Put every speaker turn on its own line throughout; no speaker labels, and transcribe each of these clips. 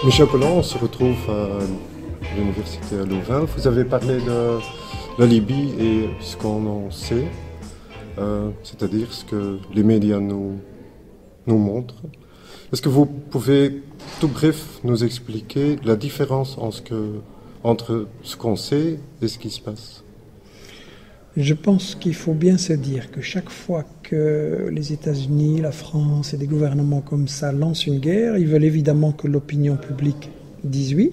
Michel Paulhan, on se retrouve à l'université à Louvain. Vous avez parlé de la Libye et ce qu'on en sait, c'est-à-dire ce que les médias nous montrent. Est-ce que vous pouvez, tout bref, nous expliquer la différence entre ce qu'on sait et ce qui se passe ?
Je pense qu'il faut bien se dire que chaque fois que les États-Unis, la France et des gouvernements comme ça lancent une guerre, ils veulent évidemment que l'opinion publique dise oui.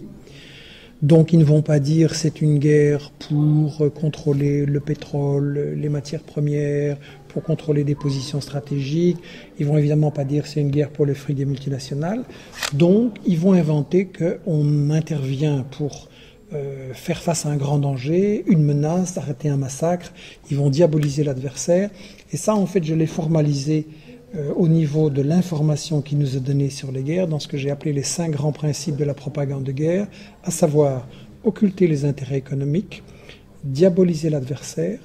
Donc ils ne vont pas dire c'est une guerre pour contrôler le pétrole, les matières premières, pour contrôler des positions stratégiques. Ils vont évidemment pas dire c'est une guerre pour le fruit des multinationales. Donc ils vont inventer qu'on intervient pour faire face à un grand danger, une menace, arrêter un massacre. Ils vont diaboliser l'adversaire. Et ça, en fait, je l'ai formalisé au niveau de l'information qui nous est donnée sur les guerres, dans ce que j'ai appelé les 5 grands principes de la propagande de guerre, à savoir occulter les intérêts économiques, diaboliser l'adversaire,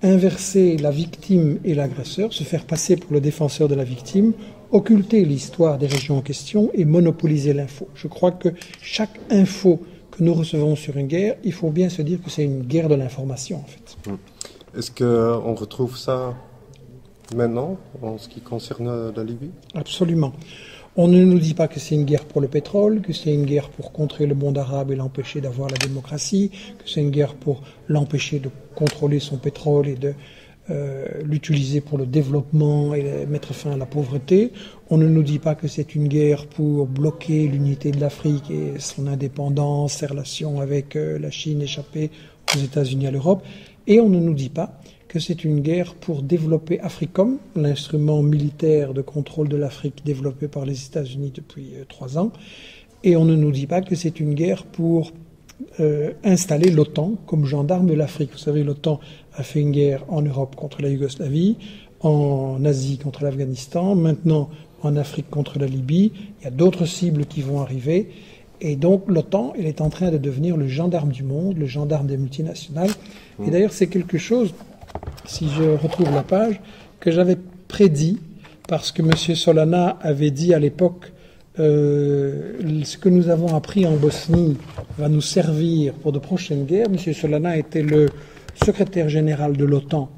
inverser la victime et l'agresseur, se faire passer pour le défenseur de la victime, occulter l'histoire des régions en question et monopoliser l'info. Je crois que chaque info que nous recevons sur une guerre, il faut bien se dire que c'est une guerre de l'information, en fait.
Est-ce qu'on retrouve ça maintenant, en ce qui concerne la Libye ?
Absolument. On ne nous dit pas que c'est une guerre pour le pétrole, que c'est une guerre pour contrer le monde arabe et l'empêcher d'avoir la démocratie, que c'est une guerre pour l'empêcher de contrôler son pétrole et de l'utiliser pour le développement et mettre fin à la pauvreté. On ne nous dit pas que c'est une guerre pour bloquer l'unité de l'Afrique et son indépendance, ses relations avec la Chine échappée aux États-Unis et à l'Europe. Et on ne nous dit pas que c'est une guerre pour développer Africom, l'instrument militaire de contrôle de l'Afrique développé par les États-Unis depuis 3 ans. Et on ne nous dit pas que c'est une guerre pour installer l'OTAN comme gendarme de l'Afrique. Vous savez, l'OTAN a fait une guerre en Europe contre la Yougoslavie, en Asie contre l'Afghanistan, maintenant en Afrique contre la Libye. Il y a d'autres cibles qui vont arriver. Et donc l'OTAN, elle est en train de devenir le gendarme du monde, le gendarme des multinationales. Et d'ailleurs, c'est quelque chose, si je retrouve la page, que j'avais prédit, parce que M. Solana avait dit à l'époque ce que nous avons appris en Bosnie va nous servir pour de prochaines guerres. M. Solana était le secrétaire général de l'OTAN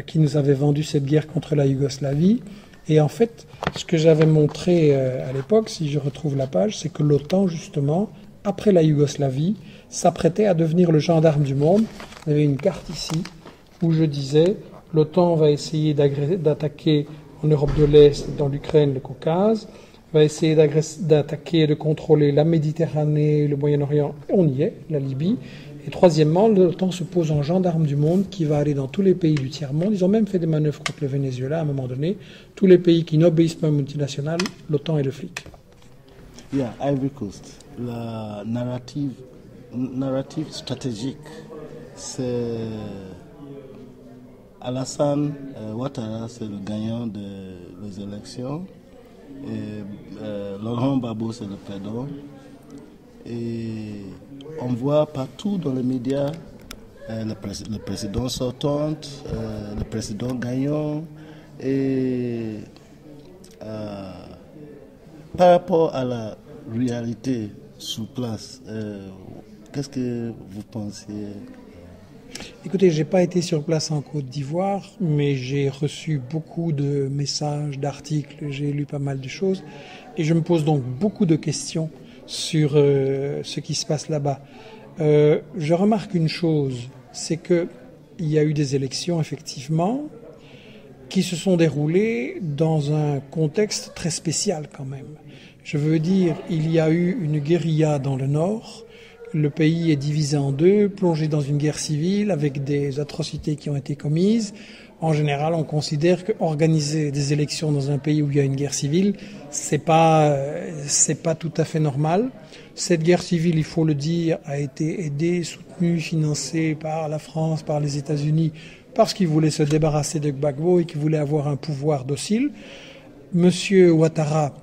qui nous avait vendu cette guerre contre la Yougoslavie. Et en fait, ce que j'avais montré à l'époque, si je retrouve la page, c'est que l'OTAN, justement, après la Yougoslavie, s'apprêtait à devenir le gendarme du monde. Il y avait une carte ici où je disais l'OTAN va essayer d'attaquer en Europe de l'Est, dans l'Ukraine, le Caucase, va essayer d'attaquer et de contrôler la Méditerranée, le Moyen-Orient, on y est, la Libye. Et troisièmement, l'OTAN se pose en gendarme du monde qui va aller dans tous les pays du tiers-monde. Ils ont même fait des manœuvres contre le Venezuela à un moment donné. Tous les pays qui n'obéissent pas aux multinationales, l'OTAN est le flic.
Yeah, Ivory Coast. La narrative stratégique, c'est Alassane Ouattara, c'est le gagnant des élections. Et Laurent Gbagbo, c'est le perdant. Et on voit partout dans les médias le président sortant, le président gagnant. Et par rapport à la réalité sur place, qu'est-ce que vous pensez ?
Écoutez, j'ai pas été sur place en Côte d'Ivoire, mais j'ai reçu beaucoup de messages, d'articles, j'ai lu pas mal de choses, et je me pose donc beaucoup de questions sur ce qui se passe là-bas. Je remarque une chose, c'est que il y a eu des élections, effectivement, qui se sont déroulées dans un contexte très spécial quand même. Je veux dire, il y a eu une guérilla dans le nord. Le pays est divisé en deux, plongé dans une guerre civile avec des atrocités qui ont été commises. En général, on considère qu'organiser des élections dans un pays où il y a une guerre civile, c'est pas tout à fait normal. Cette guerre civile, il faut le dire, a été aidée, soutenue, financée par la France, par les États-Unis, parce qu'ils voulaient se débarrasser de Gbagbo et qu'ils voulaient avoir un pouvoir docile. Monsieur Ouattara,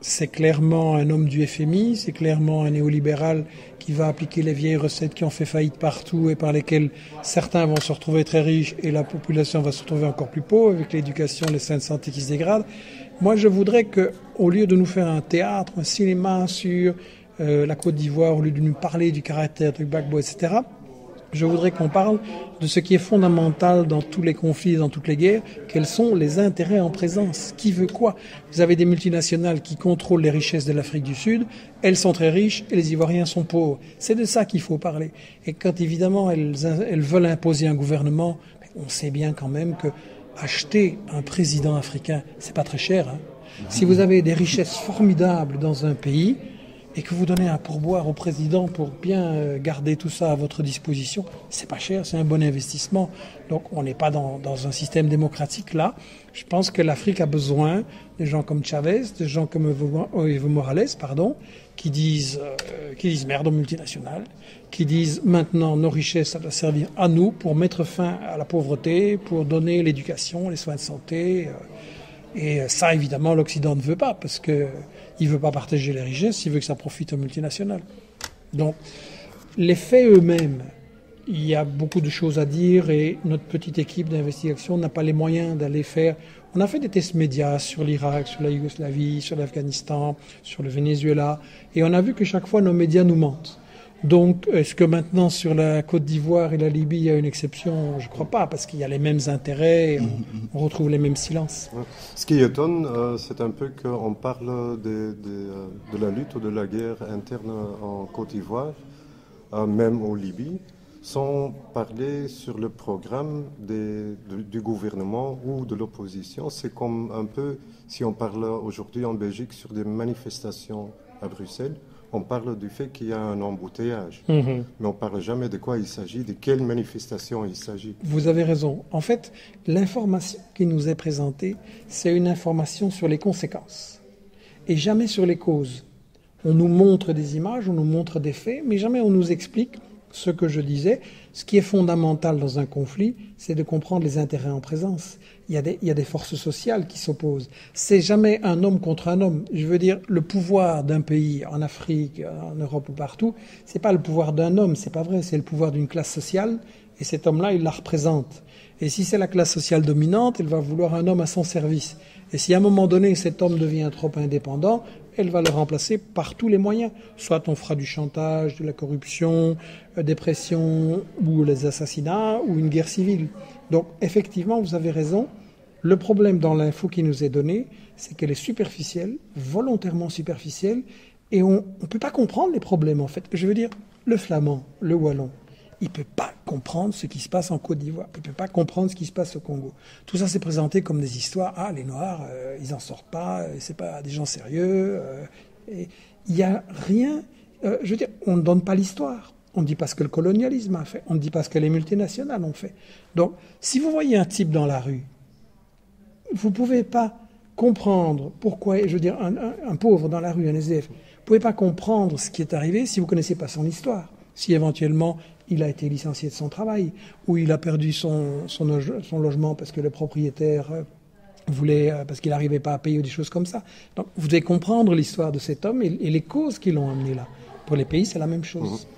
c'est clairement un homme du FMI, c'est clairement un néolibéral qui va appliquer les vieilles recettes qui ont fait faillite partout et par lesquelles certains vont se retrouver très riches et la population va se retrouver encore plus pauvre avec l'éducation, les soins de santé qui se dégradent. Moi, je voudrais que, au lieu de nous faire un théâtre, un cinéma sur la Côte d'Ivoire, au lieu de nous parler du caractère du Gbagbo, etc., je voudrais qu'on parle de ce qui est fondamental dans tous les conflits, dans toutes les guerres, quels sont les intérêts en présence, qui veut quoi. Vous avez des multinationales qui contrôlent les richesses de l'Afrique du Sud, elles sont très riches et les Ivoiriens sont pauvres. C'est de ça qu'il faut parler. Et quand évidemment elles veulent imposer un gouvernement, on sait bien quand même que acheter un président africain, c'est pas très cher. Hein. Si vous avez des richesses formidables dans un pays, et que vous donnez un pourboire au président pour bien garder tout ça à votre disposition, c'est pas cher, c'est un bon investissement. Donc on n'est pas dans un système démocratique là. Je pense que l'Afrique a besoin de gens comme Chavez, de gens comme Evo Morales, qui disent merde aux multinationales, qui disent maintenant nos richesses, ça doit servir à nous pour mettre fin à la pauvreté, pour donner l'éducation, les soins de santé. Et ça, évidemment, l'Occident ne veut pas, parce qu'il ne veut pas partager les richesses, il veut que ça profite aux multinationales. Donc, les faits eux-mêmes, il y a beaucoup de choses à dire, et notre petite équipe d'investigation n'a pas les moyens d'aller faire... On a fait des tests médias sur l'Irak, sur la Yougoslavie, sur l'Afghanistan, sur le Venezuela, et on a vu que chaque fois, nos médias nous mentent. Donc, est-ce que maintenant, sur la Côte d'Ivoire et la Libye, il y a une exception? Je ne crois pas, parce qu'il y a les mêmes intérêts, et on retrouve les mêmes silences.
Ce qui étonne, c'est un peu qu'on parle de la lutte ou de la guerre interne en Côte d'Ivoire, même en Libye, sans parler sur le programme du gouvernement ou de l'opposition. C'est comme un peu, si on parle aujourd'hui en Belgique sur des manifestations à Bruxelles, on parle du fait qu'il y a un embouteillage, mais on ne parle jamais de quoi il s'agit, de quelle manifestation il s'agit.
Vous avez raison. En fait, l'information qui nous est présentée, c'est une information sur les conséquences et jamais sur les causes. On nous montre des images, on nous montre des faits, mais jamais on nous explique ce que je disais. Ce qui est fondamental dans un conflit, c'est de comprendre les intérêts en présence. Il y a des forces sociales qui s'opposent. C'est jamais un homme contre un homme. Je veux dire, le pouvoir d'un pays en Afrique, en Europe ou partout, c'est pas le pouvoir d'un homme, c'est pas vrai. C'est le pouvoir d'une classe sociale, et cet homme-là, il la représente. Et si c'est la classe sociale dominante, elle va vouloir un homme à son service. Et si à un moment donné, cet homme devient trop indépendant, elle va le remplacer par tous les moyens. Soit on fera du chantage, de la corruption, des pressions, ou les assassinats, ou une guerre civile. Donc, effectivement, vous avez raison. Le problème dans l'info qui nous est donnée, c'est qu'elle est superficielle, volontairement superficielle, et on ne peut pas comprendre les problèmes, en fait. Je veux dire, le flamand, le wallon, il ne peut pas comprendre ce qui se passe en Côte d'Ivoire. Il ne peut pas comprendre ce qui se passe au Congo. Tout ça, c'est présenté comme des histoires. Ah, les Noirs, ils n'en sortent pas, c'est pas des gens sérieux. Il n'y a rien... je veux dire, on ne donne pas l'histoire. On ne dit pas ce que le colonialisme a fait. On ne dit pas ce que les multinationales ont fait. Donc, si vous voyez un type dans la rue, vous ne pouvez pas comprendre pourquoi... Je veux dire, un pauvre dans la rue, un SDF, vous ne pouvez pas comprendre ce qui est arrivé si vous ne connaissez pas son histoire. Si éventuellement... il a été licencié de son travail, ou il a perdu son logement parce que le propriétaire voulait, parce qu'il n'arrivait pas à payer ou des choses comme ça. Donc vous devez comprendre l'histoire de cet homme et les causes qui l'ont amené là. Pour les pays, c'est la même chose.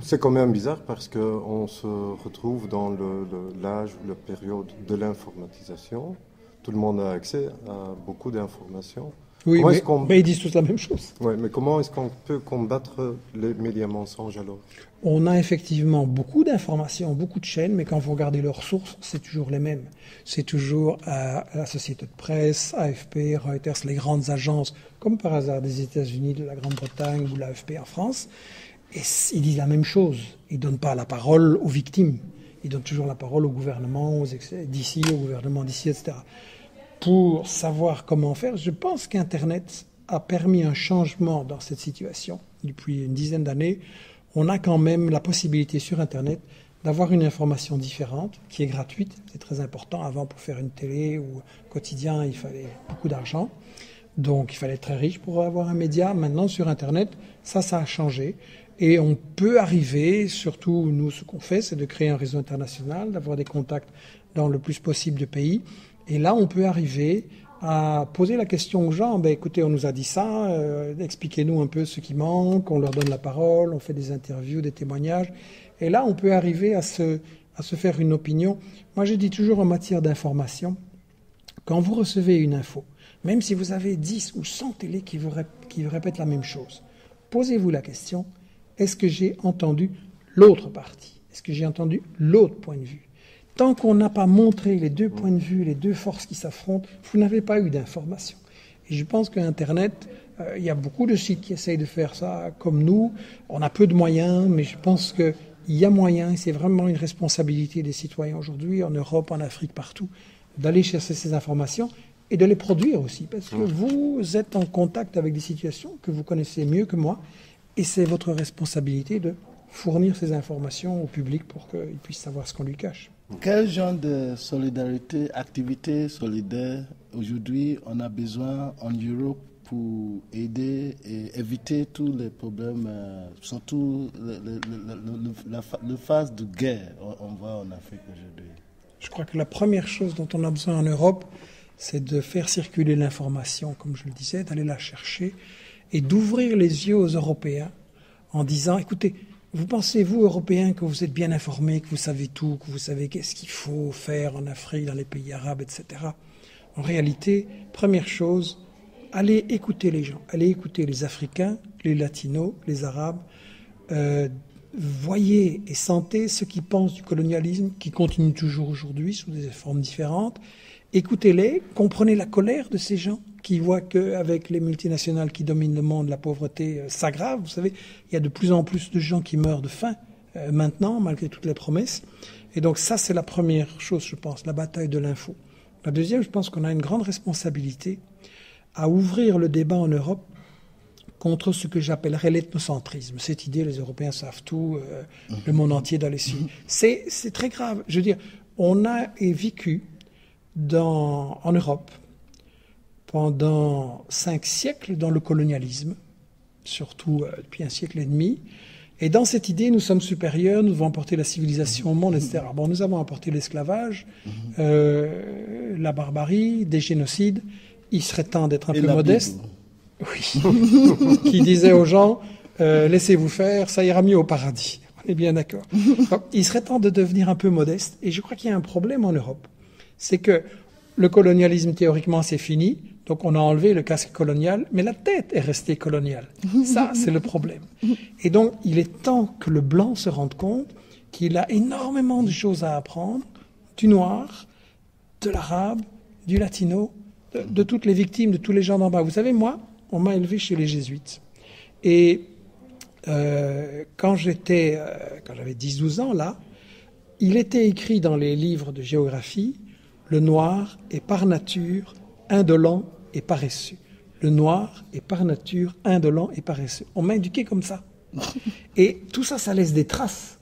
C'est quand même bizarre parce qu'on se retrouve dans l'âge ou la période de l'informatisation. Tout le monde a accès à beaucoup d'informations.
Oui, mais ils disent tous la même chose.
Oui, mais comment est-ce qu'on peut combattre les médias mensonges alors?
On a effectivement beaucoup d'informations, beaucoup de chaînes, mais quand vous regardez leurs sources, c'est toujours les mêmes. C'est toujours la société de presse, AFP, Reuters, les grandes agences, comme par hasard des États-Unis, de la Grande-Bretagne ou l'AFP en France. Et ils disent la même chose. Ils ne donnent pas la parole aux victimes. Ils donnent toujours la parole au gouvernement d'ici, au gouvernement d'ici, etc. Pour savoir comment faire, je pense qu'Internet a permis un changement dans cette situation. Depuis une dizaine d'années, on a quand même la possibilité sur Internet d'avoir une information différente, qui est gratuite. C'est très important. Avant, pour faire une télé ou quotidien, il fallait beaucoup d'argent. Donc, il fallait être très riche pour avoir un média. Maintenant, sur Internet, ça a changé. Et on peut arriver, surtout nous, ce qu'on fait, c'est de créer un réseau international, d'avoir des contacts dans le plus possible de pays. Et là, on peut arriver à poser la question aux gens, écoutez, on nous a dit ça, expliquez-nous un peu ce qui manque, on leur donne la parole, on fait des interviews, des témoignages. Et là, on peut arriver à se faire une opinion. Moi, je dis toujours en matière d'information, quand vous recevez une info, même si vous avez 10 ou 100 télés qui vous répètent la même chose, posez-vous la question, est-ce que j'ai entendu l'autre partie? Est-ce que j'ai entendu l'autre point de vue? Tant qu'on n'a pas montré les deux points de vue, les deux forces qui s'affrontent, vous n'avez pas eu d'information. Et je pense qu'Internet, il y a beaucoup de sites qui essayent de faire ça comme nous. On a peu de moyens, mais je pense qu'il y a moyen, et c'est vraiment une responsabilité des citoyens aujourd'hui, en Europe, en Afrique, partout, d'aller chercher ces informations et de les produire aussi. Parce que vous êtes en contact avec des situations que vous connaissez mieux que moi, et c'est votre responsabilité de fournir ces informations au public pour qu'il puisse savoir ce qu'on lui cache.
Quel genre de solidarité, activité solidaire aujourd'hui on a besoin en Europe pour aider et éviter tous les problèmes, surtout la phase de guerre on voit en Afrique aujourd'hui?
Je crois que la première chose dont on a besoin en Europe, c'est de faire circuler l'information, comme je le disais, d'aller la chercher et d'ouvrir les yeux aux Européens en disant, écoutez, vous pensez, vous, Européens, que vous êtes bien informés, que vous savez tout, que vous savez qu'est-ce qu'il faut faire en Afrique, dans les pays arabes, etc. En réalité, première chose, allez écouter les gens, allez écouter les Africains, les Latinos, les Arabes, voyez et sentez ce qu'ils pensent du colonialisme, qui continue toujours aujourd'hui sous des formes différentes. Écoutez-les, comprenez la colère de ces gens qui voient qu'avec les multinationales qui dominent le monde, la pauvreté s'aggrave. Vous savez, il y a de plus en plus de gens qui meurent de faim maintenant, malgré toutes les promesses. Et donc ça, c'est la première chose, je pense, la bataille de l'info. La deuxième, je pense qu'on a une grande responsabilité à ouvrir le débat en Europe contre ce que j'appellerais l'ethnocentrisme. Cette idée, les Européens savent tout, le monde entier doit les suivre. C'est très grave. Je veux dire, on a vécu en Europe pendant 5 siècles dans le colonialisme, surtout depuis un siècle et demi. Et dans cette idée, nous sommes supérieurs, nous devons apporter la civilisation au monde, etc. Bon, nous avons apporté l'esclavage, la barbarie, des génocides. Il serait temps d'être un peu modeste. Oui. Qui disait aux gens, laissez-vous faire, ça ira mieux au paradis. On est bien d'accord. Donc, il serait temps de devenir un peu modeste. Et je crois qu'il y a un problème en Europe. C'est que le colonialisme, théoriquement, c'est fini. Donc, on a enlevé le casque colonial, mais la tête est restée coloniale. Ça, c'est le problème. Et donc, il est temps que le blanc se rende compte qu'il a énormément de choses à apprendre du noir, de l'arabe, du latino, de toutes les victimes, de tous les gens d'en bas. Vous savez, moi, on m'a élevé chez les jésuites. Et quand j'avais 10-12 ans, là, il était écrit dans les livres de géographie, le noir est par nature indolent et paresseux. Le noir est par nature indolent et paresseux. On m'a éduqué comme ça. Et tout ça, ça laisse des traces.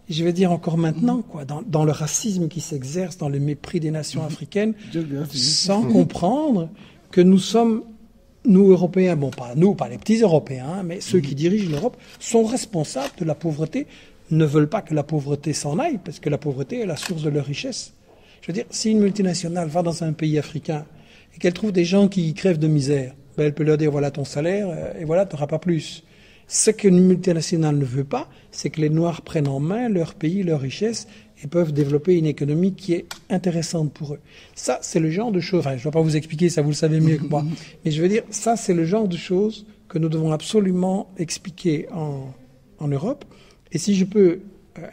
Et je vais dire encore maintenant, quoi, dans le racisme qui s'exerce, dans le mépris des nations africaines, sans comprendre que nous sommes, nous Européens, bon, pas nous, pas les petits Européens, mais ceux qui dirigent l'Europe, sont responsables de la pauvreté, ne veulent pas que la pauvreté s'en aille, parce que la pauvreté est la source de leur richesse. Je veux dire, si une multinationale va dans un pays africain et qu'elle trouve des gens qui crèvent de misère, ben elle peut leur dire, voilà ton salaire, et voilà, tu n'auras pas plus. Ce qu'une multinationale ne veut pas, c'est que les Noirs prennent en main leur pays, leur richesse, et peuvent développer une économie qui est intéressante pour eux. Ça, c'est le genre de choses, enfin, je ne vais pas vous expliquer, ça vous le savez mieux que moi, mais je veux dire, ça, c'est le genre de choses que nous devons absolument expliquer en Europe. Et si je peux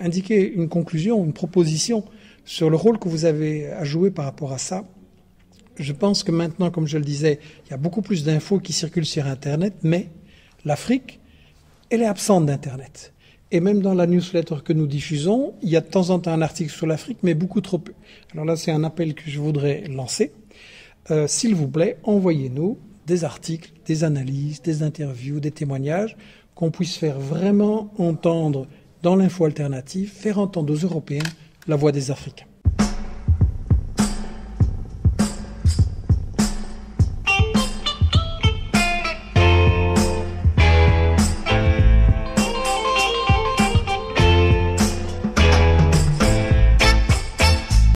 indiquer une conclusion, une proposition sur le rôle que vous avez à jouer par rapport à ça, je pense que maintenant, comme je le disais, il y a beaucoup plus d'infos qui circulent sur Internet, mais l'Afrique, elle est absente d'Internet. Et même dans la newsletter que nous diffusons, il y a de temps en temps un article sur l'Afrique, mais beaucoup trop peu. Alors là, c'est un appel que je voudrais lancer. S'il vous plaît, envoyez-nous des articles, des analyses, des interviews, des témoignages, qu'on puisse faire vraiment entendre dans l'info alternative, faire entendre aux Européens la voix des Africains.